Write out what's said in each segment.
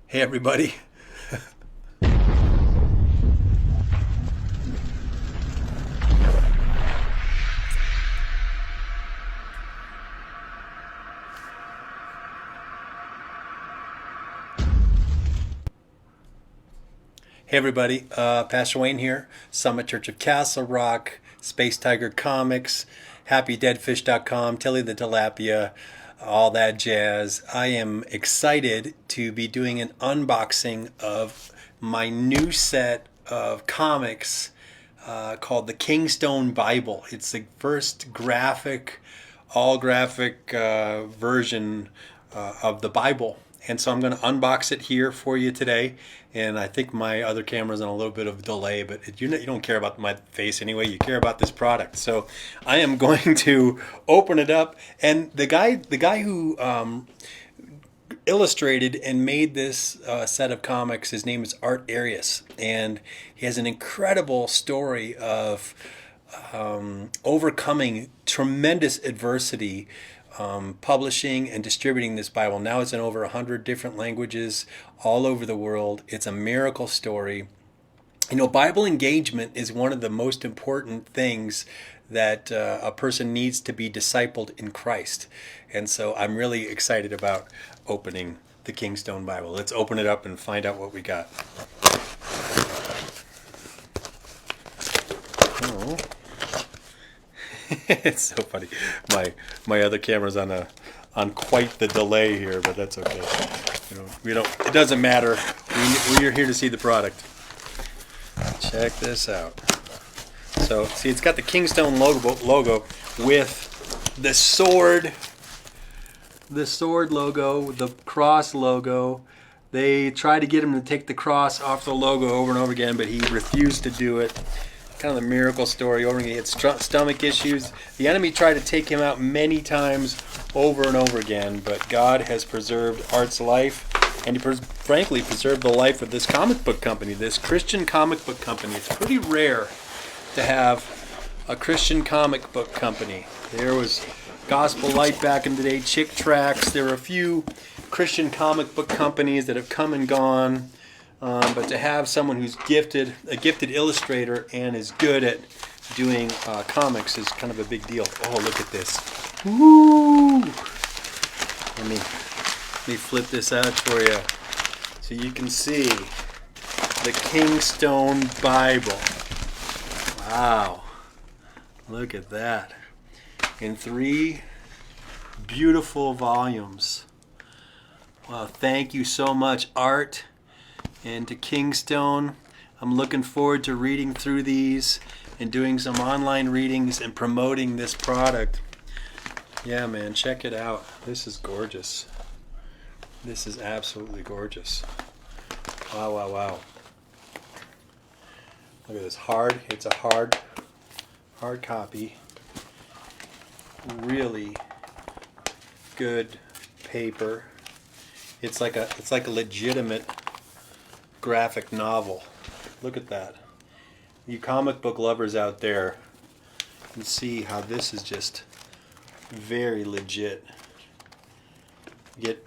Hey everybody. Hey everybody, Pastor Wayne here, Summit Church of Castle Rock, Space Tiger Comics, HappyDeadFish.com, Tilly the Tilapia, all that jazz. I am excited to be doing an unboxing of my new set of comics called the Kingstone Bible. It's the first all graphic version of the Bible. And so I'm going to unbox it here for you today. And I think my other camera's on a little bit of a delay, but you don't care about my face anyway. You care about this product. So I am going to open it up. And the guy who illustrated and made this set of comics, his name is Art Arias, and he has an incredible story of overcoming tremendous adversity, publishing and distributing this Bible. Now it's in over 100 different languages all over the world. It's a miracle story. You know, Bible engagement is one of the most important things that a person needs to be discipled in Christ. And so I'm really excited about opening the Kingstone Bible. Let's open it up and find out what we got. Oh. It's so funny. My other camera's on quite the delay here, but that's okay. It doesn't matter. We're here to see the product. Check this out. So, see, it's got the Kingstone logo with the sword logo, the cross logo. They tried to get him to take the cross off the logo over and over again, but he refused to do it. Kind of the miracle story over again. He had stomach issues. The enemy tried to take him out many times over and over again, but God has preserved Art's life, and he frankly preserved the life of this comic book company, this Christian comic book company. It's pretty rare to have a Christian comic book company. There was Gospel Light back in the day, Chick Tracts. There were a few Christian comic book companies that have come and gone. But to have someone who's a gifted illustrator and is good at doing comics is kind of a big deal. Oh, look at this. Woo! Let me flip this out for you so you can see the Kingstone Bible. Wow. Look at that. In 3 beautiful volumes. Wow, thank you so much, Art. And to Kingstone. I'm looking forward to reading through these and doing some online readings and promoting this product. Yeah, man, check it out. This is gorgeous. This is absolutely gorgeous. Wow, wow, wow. Look at this. It's a hard copy. Really good paper. It's like a legitimate graphic novel. Look at that. You comic book lovers out there can see how this is just very legit.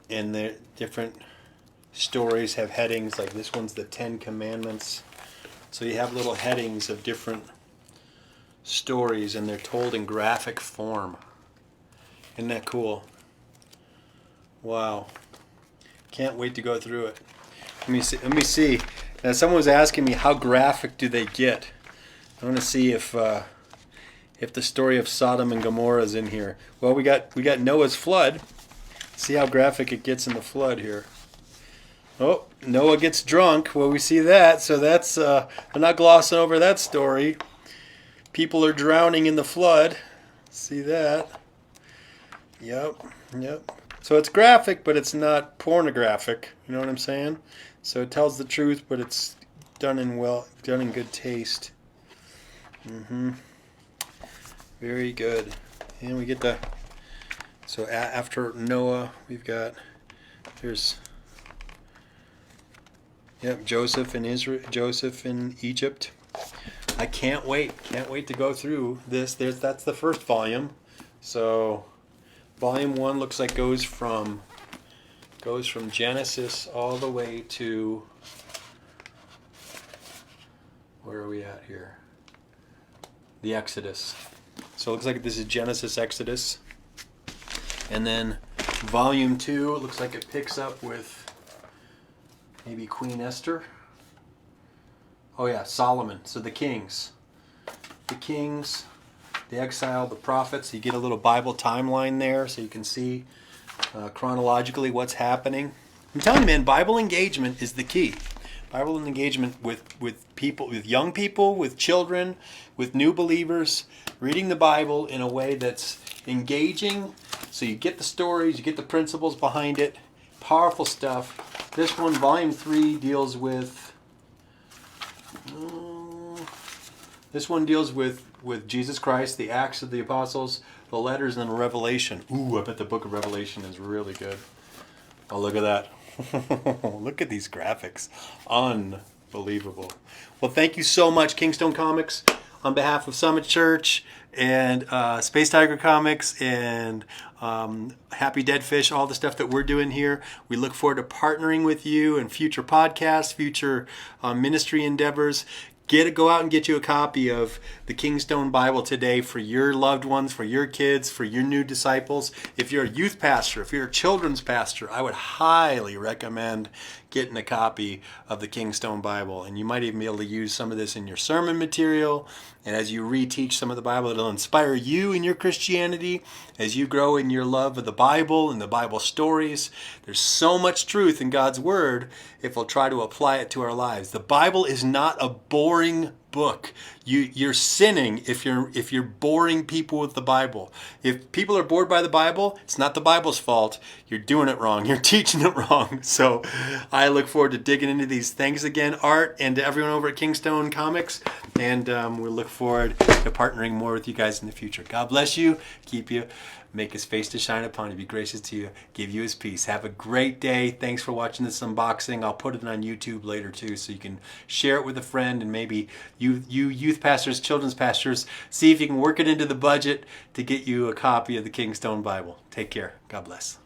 And the different stories have headings, like this one's the 10 Commandments. So you have little headings of different stories, and they're told in graphic form. Isn't that cool? Wow. Can't wait to go through it. Let me see. Now, someone was asking me, how graphic do they get? I want to see if the story of Sodom and Gomorrah is in here. Well, we got Noah's flood. See how graphic it gets in the flood here. Oh, Noah gets drunk. Well, we see that. So that's they're not glossing over that story. People are drowning in the flood. See that? Yep. So it's graphic, but it's not pornographic. You know what I'm saying? So it tells the truth, but it's done in good taste. Very good. And we get so after Noah, there's Joseph in Egypt. I can't wait to go through this. That's the first volume. So volume 1 looks like goes from Goes from Genesis all the way to, where are we at here? The Exodus. So it looks like this is Genesis, Exodus. And then volume 2, it looks like it picks up with maybe Queen Esther. Oh yeah, Solomon. So the kings. The kings, the exile, the prophets. You get a little Bible timeline there so you can see chronologically what's happening. I'm telling you, man, Bible engagement is the key. Bible engagement with people, with young people, with children, with new believers, reading the Bible in a way that's engaging, so you get the stories, you get the principles behind it. Powerful stuff. This one, volume 3, deals with Jesus Christ, the Acts of the Apostles, the letters, and Revelation. Ooh, I bet the book of Revelation is really good. Oh, look at that. Look at these graphics. Unbelievable. Well, thank you so much, Kingstone Comics, on behalf of Summit Church and Space Tiger Comics and Happy Dead Fish, all the stuff that we're doing here. We look forward to partnering with you in future podcasts, future ministry endeavors. Go out and get you a copy of the Kingstone Bible today for your loved ones, for your kids, for your new disciples. If you're a youth pastor, if you're a children's pastor, I would highly recommend getting a copy of the Kingstone Bible. And you might even be able to use some of this in your sermon material. And as you reteach some of the Bible, it'll inspire you in your Christianity as you grow in your love of the Bible and the Bible stories. There's so much truth in God's Word if we'll try to apply it to our lives. The Bible is not a boring book. You're sinning if you're boring people with the Bible. If people are bored by the Bible, it's not the Bible's fault. You're doing it wrong. You're teaching it wrong. So I look forward to digging into these. Thanks again, Art, and to everyone over at Kingstone Comics. And we look forward to partnering more with you guys in the future. God bless you. Keep you. Make his face to shine upon you, be gracious to you, give you his peace. Have a great day. Thanks for watching this unboxing. I'll put it on YouTube later too, so you can share it with a friend, and maybe you youth pastors, children's pastors, see if you can work it into the budget to get you a copy of the Kingstone Bible. Take care. God bless.